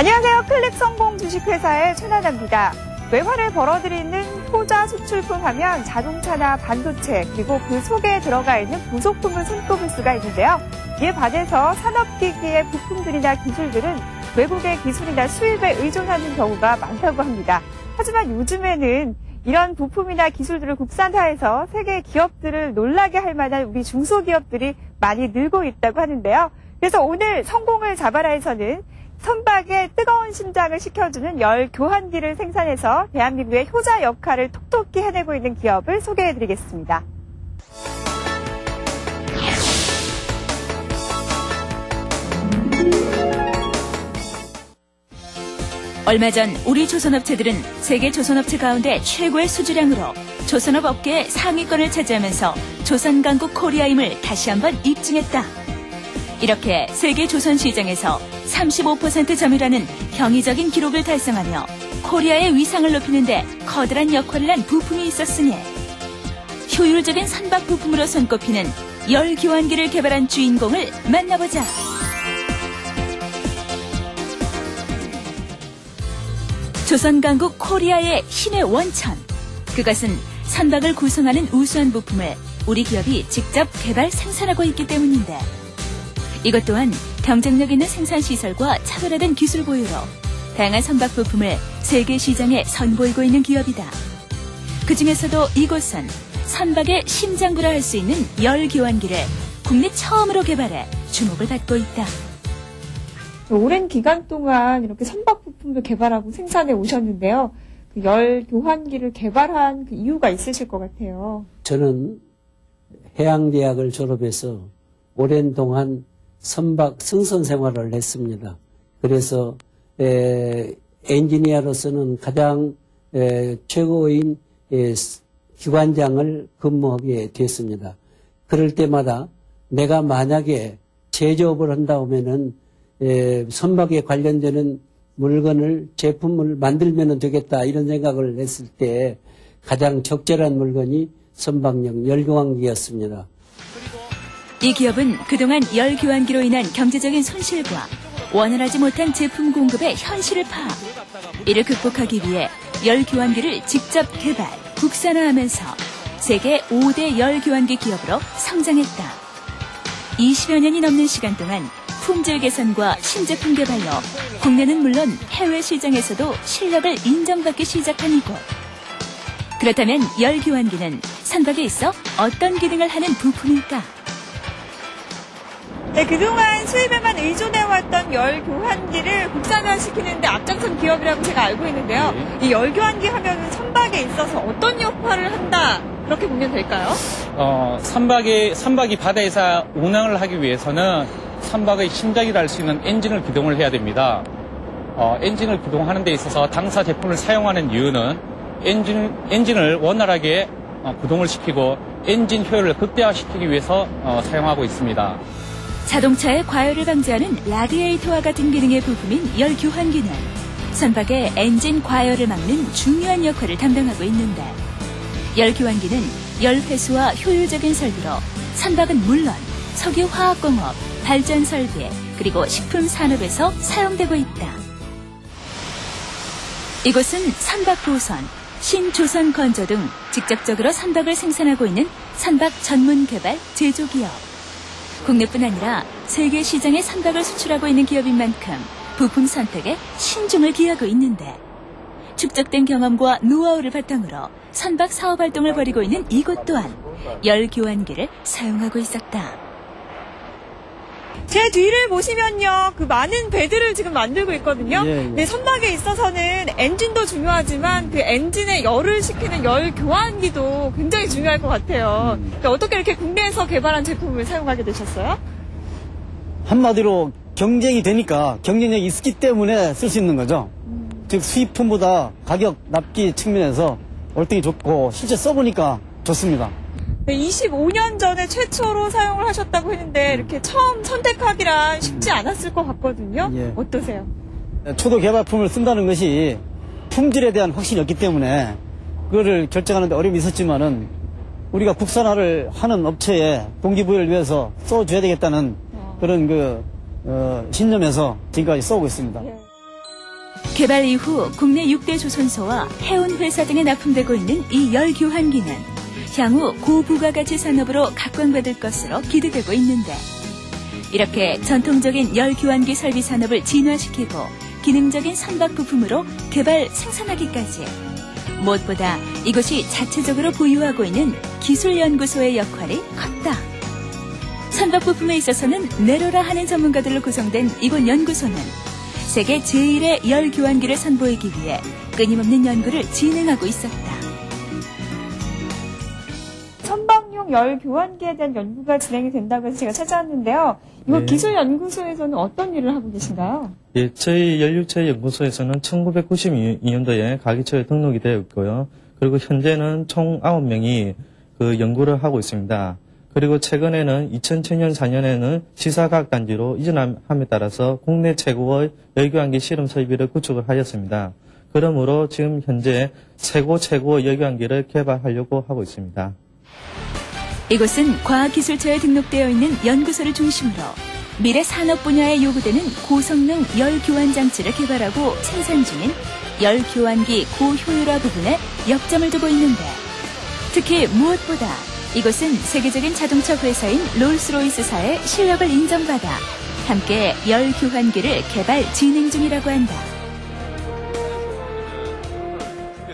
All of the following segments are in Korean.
안녕하세요. 클릭 성공 주식회사의 최나나입니다. 외화를 벌어들이는 효자 수출품 하면 자동차나 반도체 그리고 그 속에 들어가 있는 부속품을 손꼽을 수가 있는데요. 이에 반해서 산업기기의 부품들이나 기술들은 외국의 기술이나 수입에 의존하는 경우가 많다고 합니다. 하지만 요즘에는 이런 부품이나 기술들을 국산화해서 세계 기업들을 놀라게 할 만한 우리 중소기업들이 많이 늘고 있다고 하는데요. 그래서 오늘 성공을 잡아라에서는 선박의 뜨거운 심장을 식혀주는 열 교환기를 생산해서 대한민국의 효자 역할을 톡톡히 해내고 있는 기업을 소개해드리겠습니다. 얼마 전 우리 조선업체들은 세계 조선업체 가운데 최고의 수주량으로 조선업 업계의 상위권을 차지하면서 조선강국 코리아임을 다시 한번 입증했다. 이렇게 세계 조선 시장에서 35% 점유라는 경이적인 기록을 달성하며 코리아의 위상을 높이는 데 커다란 역할을 한 부품이 있었으니 효율적인 선박 부품으로 손꼽히는 열 교환기를 개발한 주인공을 만나보자. 조선강국 코리아의 힘의 원천. 그것은 선박을 구성하는 우수한 부품을 우리 기업이 직접 개발 생산하고 있기 때문인데 이것 또한 경쟁력 있는 생산시설과 차별화된 기술 보유로 다양한 선박 부품을 세계 시장에 선보이고 있는 기업이다. 그중에서도 이곳은 선박의 심장부라 할 수 있는 열 교환기를 국내 처음으로 개발해 주목을 받고 있다. 오랜 기간 동안 이렇게 선박 부품을 개발하고 생산해 오셨는데요. 그 열 교환기를 개발한 그 이유가 있으실 것 같아요. 저는 해양대학을 졸업해서 오랜 동안 선박 승선 생활을 했습니다. 그래서 엔지니어로서는 가장 최고인 기관장을 근무하게 됐습니다. 그럴 때마다 내가 만약에 제조업을 한다 하면은 선박에 관련되는 물건을 제품을 만들면 되겠다 이런 생각을 했을 때 가장 적절한 물건이 선박용 열교환기였습니다. 이 기업은 그동안 열 교환기로 인한 경제적인 손실과 원활하지 못한 제품 공급의 현실을 파악. 이를 극복하기 위해 열 교환기를 직접 개발, 국산화하면서 세계 5대 열 교환기 기업으로 성장했다. 20여 년이 넘는 시간 동안 품질 개선과 신제품 개발로 국내는 물론 해외 시장에서도 실력을 인정받기 시작한 이곳. 그렇다면 열 교환기는 선박에 있어 어떤 기능을 하는 부품일까? 네, 그동안 수입에만 의존해왔던 열 교환기를 국산화시키는 데 앞장선 기업이라고 제가 알고 있는데요. 이 열 교환기 하면 선박에 있어서 어떤 역할을 한다, 그렇게 보면 될까요? 선박이 바다에서 운항을 하기 위해서는 선박의 심장이라 할 수 있는 엔진을 기동을 해야 됩니다. 엔진을 기동하는 데 있어서 당사 제품을 사용하는 이유는 엔진을 원활하게 구동을 시키고 엔진 효율을 극대화시키기 위해서 사용하고 있습니다. 자동차의 과열을 방지하는 라디에이터와 같은 기능의 부품인 열 교환기는 선박의 엔진 과열을 막는 중요한 역할을 담당하고 있는데 열 교환기는 열 회수와 효율적인 설비로 선박은 물론 석유화학공업, 발전 설비, 그리고 식품 산업에서 사용되고 있다. 이곳은 선박보선, 신조선건조 등 직접적으로 선박을 생산하고 있는 선박 전문 개발 제조기업. 국내뿐 아니라 세계 시장에 선박을 수출하고 있는 기업인 만큼 부품 선택에 신중을 기하고 있는데 축적된 경험과 노하우를 바탕으로 선박 사업 활동을 벌이고 있는 이곳 또한 열 교환기를 사용하고 있었다. 제 뒤를 보시면요, 그 많은 배들을 지금 만들고 있거든요. 예. 네, 선박에 있어서는 엔진도 중요하지만 그 엔진에 열을 식히는 열 교환기도 굉장히 중요할 것 같아요. 어떻게 이렇게 국내에서 개발한 제품을 사용하게 되셨어요? 한마디로 경쟁이 되니까 경쟁력이 있기 때문에 쓸 수 있는 거죠. 즉 수입품보다 가격 납기 측면에서 월등히 좋고 실제 써보니까 좋습니다. 네, 25년 전에 최초로 사용을 하셨다고 했는데 이렇게 처음 선택하기란 쉽지 않았을 것 같거든요. 예. 어떠세요? 초도 개발품을 쓴다는 것이 품질에 대한 확신이 없기 때문에 그거를 결정하는데 어려움이 있었지만은 우리가 국산화를 하는 업체에 동기부여를 위해서 써줘야 되겠다는 그런 신념에서 지금까지 써오고 있습니다. 예. 개발 이후 국내 6대 조선소와 해운 회사 등에 납품되고 있는 이 열 교환기는 향후 고부가가치 산업으로 각광받을 것으로 기대되고 있는데, 이렇게 전통적인 열 교환기 설비 산업을 진화시키고 기능적인 선박 부품으로 개발 생산하기까지, 무엇보다 이것이 자체적으로 보유하고 있는 기술연구소의 역할이 컸다. 선박 부품에 있어서는 내로라 하는 전문가들로 구성된 이곳 연구소는 세계 제1의 열 교환기를 선보이기 위해 끊임없는 연구를 진행하고 있었다. 선박용 열 교환기에 대한 연구가 진행이 된다고 해서 제가 찾아왔는데요. 이곳 기술연구소에서는 어떤 일을 하고 계신가요? 예, 저희 연료체 연구소에서는 1992년도에 가기처에 등록이 되어 있고요. 그리고 현재는 총 9명이 그 연구를 하고 있습니다. 그리고 최근에는 2007년 4년에는 시사과학단지로 이전함에 따라서 국내 최고의 열교환기 실험 설비를 구축을 하였습니다. 그러므로 지금 현재 최고의 열교환기를 개발하려고 하고 있습니다. 이곳은 과학기술처에 등록되어 있는 연구소를 중심으로 미래 산업 분야에 요구되는 고성능 열 교환 장치를 개발하고 생산 중인 열 교환기 고효율화 부분에 역점을 두고 있는데, 특히 무엇보다 이곳은 세계적인 자동차 회사인 롤스로이스사의 실력을 인정받아 함께 열 교환기를 개발 진행 중이라고 한다.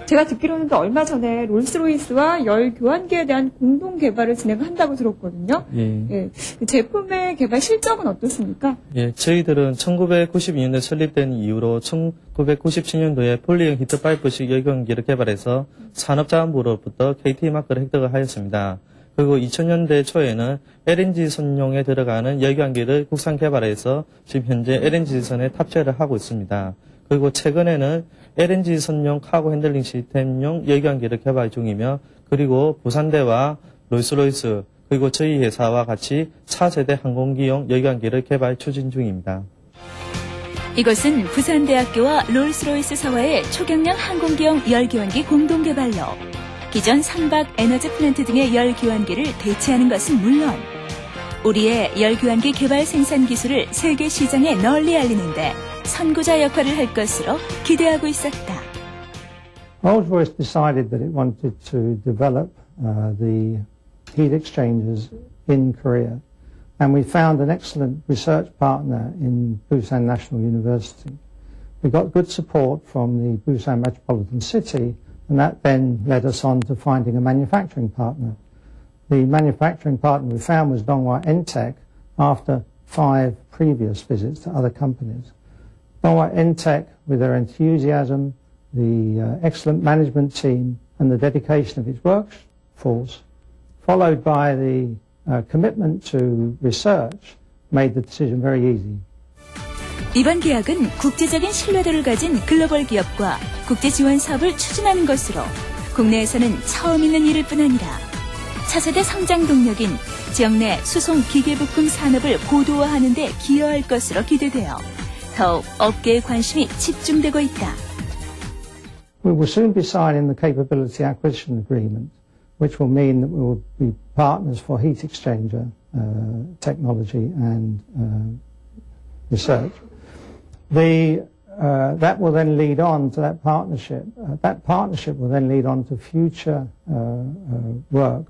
제가 듣기로는 또 얼마 전에 롤스로이스와 열 교환기에 대한 공동 개발을 진행한다고 들었거든요. 예. 그 제품의 개발 실적은 어떻습니까? 예, 저희들은 1992년도에 설립된 이후로 1997년도에 폴리형 히트파이프식 열교환기를 개발해서 산업자원부로부터 KT마크를 획득을 하였습니다. 그리고 2000년대 초에는 LNG 선용에 들어가는 열교환기를 국산 개발해서 지금 현재 LNG선에 탑재를 하고 있습니다. 그리고 최근에는 LNG 선용 카고 핸들링 시스템용 열교환기를 개발 중이며, 그리고 부산대와 롤스로이스 그리고 저희 회사와 같이 차세대 항공기용 열교환기를 개발 추진 중입니다. 이것은 부산대학교와 롤스로이스사와의 초경량 항공기용 열교환기 공동 개발로 기존 선박 에너지 플랜트 등의 열교환기를 대체하는 것은 물론 우리의 열교환기 개발 생산 기술을 세계 시장에 널리 알리는데 선구자 역할을 할 것으로 기대하고 있었다. Rolls-Royce decided that it wanted to develop the heat exchangers in Korea, and we found an excellent research partner in Busan National University. We got good support from the Busan Metropolitan City, and that then led us on to finding a manufacturing partner. The manufacturing partner we found was Donghua Entech after 5 previous visits to other companies. Donghua Entech, with their enthusiasm, the excellent management team, and the dedication of its workforce, followed by the commitment to research, made the decision very easy. 이번 계약은 국제적인 신뢰도를 가진 글로벌 기업과 국제 지원 사업을 추진하는 것으로 국내에서는 처음 있는 일일 뿐 아니라 차세대 성장 동력인 지역 내 수송 기계부품 산업을 고도화하는 데 기여할 것으로 기대되어 더욱 업계의 관심이 집중되고 있다. We will soon be signing the capability acquisition agreement, which will mean that we will be partners for heat exchanger technology and research. That will then lead on to that partnership. That partnership will then lead on to future work.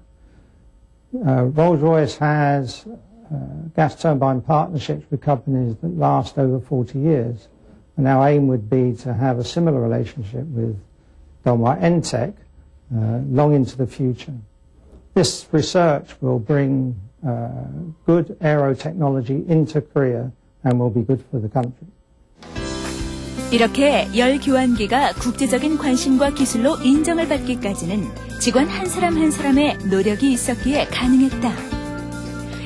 Rolls-Royce has gas turbine partnerships with companies that last over 40 years. And our aim would be to have a similar relationship with Donghua Entech long into the future. This research will bring good aero technology into Korea and will be good for the country. 이렇게 열 교환기가 국제적인 관심과 기술로 인정을 받기까지는 직원 한 사람 한 사람의 노력이 있었기에 가능했다.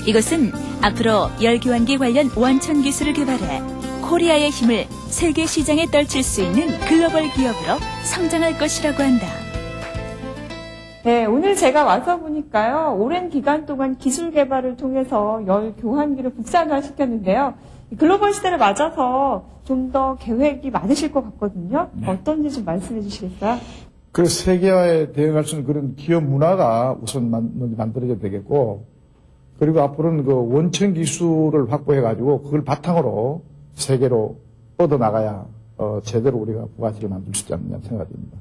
이것은 앞으로 열 교환기 관련 원천 기술을 개발해 코리아의 힘을 세계 시장에 떨칠 수 있는 글로벌 기업으로 성장할 것이라고 한다. 네, 오늘 제가 와서 보니까요, 오랜 기간 동안 기술 개발을 통해서 열 교환기를 국산화시켰는데요. 글로벌 시대를 맞아서 좀 더 계획이 많으실 것 같거든요. 네. 어떤지 좀 말씀해 주시겠어요? 그 세계화에 대응할 수 있는 그런 기업 문화가 우선 만들어져야 되겠고, 그리고 앞으로는 그 원천 기술을 확보해가지고 그걸 바탕으로 세계로 뻗어나가야 제대로 우리가 부가치를 만들 수 있지 않느냐 생각이 듭니다.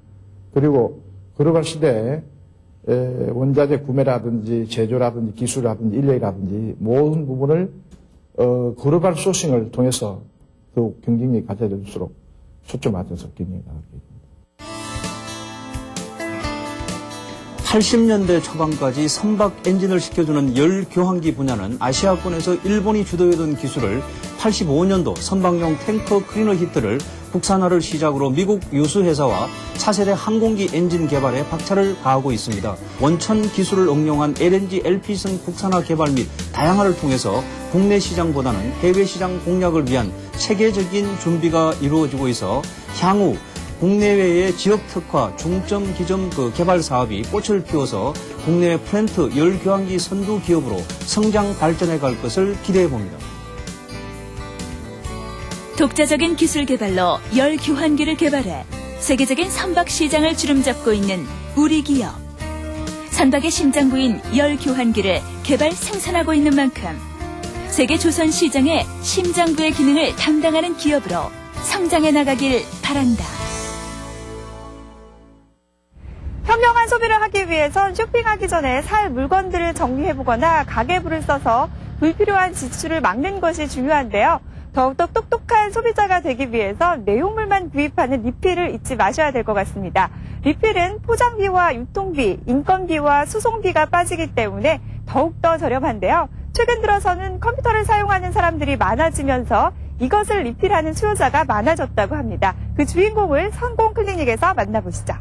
그리고 글로벌 시대에 원자재 구매라든지 제조라든지 기술이라든지 인력이라든지 모든 부분을 글로벌 소싱을 통해서 더욱 경쟁력이 가져질수록 초점 맞춰서 경쟁이 나가겠습니다. 80년대 초반까지 선박 엔진을 시켜주는 열 교환기 분야는 아시아권에서 일본이 주도했던 기술을 85년도 선박용 탱커 클리너 히트를 국산화를 시작으로 미국 유수회사와 차세대 항공기 엔진 개발에 박차를 가하고 있습니다. 원천 기술을 응용한 LNG, LP선 국산화 개발 및 다양화를 통해서 국내 시장보다는 해외 시장 공략을 위한 체계적인 준비가 이루어지고 있어 향후 국내외의 지역 특화, 중점, 기점 개발 사업이 꽃을 피워서 국내 플랜트 열 교환기 선두 기업으로 성장 발전해 갈 것을 기대해 봅니다. 독자적인 기술 개발로 열 교환기를 개발해 세계적인 선박 시장을 주름잡고 있는 우리 기업. 선박의 심장부인 열 교환기를 개발 생산하고 있는 만큼 세계 조선 시장의 심장부의 기능을 담당하는 기업으로 성장해 나가길 바란다. 현명한 소비를 하기 위해선 쇼핑하기 전에 살 물건들을 정리해보거나 가계부를 써서 불필요한 지출을 막는 것이 중요한데요. 더욱더 똑똑한 소비자가 되기 위해선 내용물만 구입하는 리필을 잊지 마셔야 될 것 같습니다. 리필은 포장비와 유통비, 인건비와 수송비가 빠지기 때문에 더욱더 저렴한데요. 최근 들어서는 컴퓨터를 사용하는 사람들이 많아지면서 이것을 리필하는 수요자가 많아졌다고 합니다. 그 주인공을 성공클리닉에서 만나보시죠.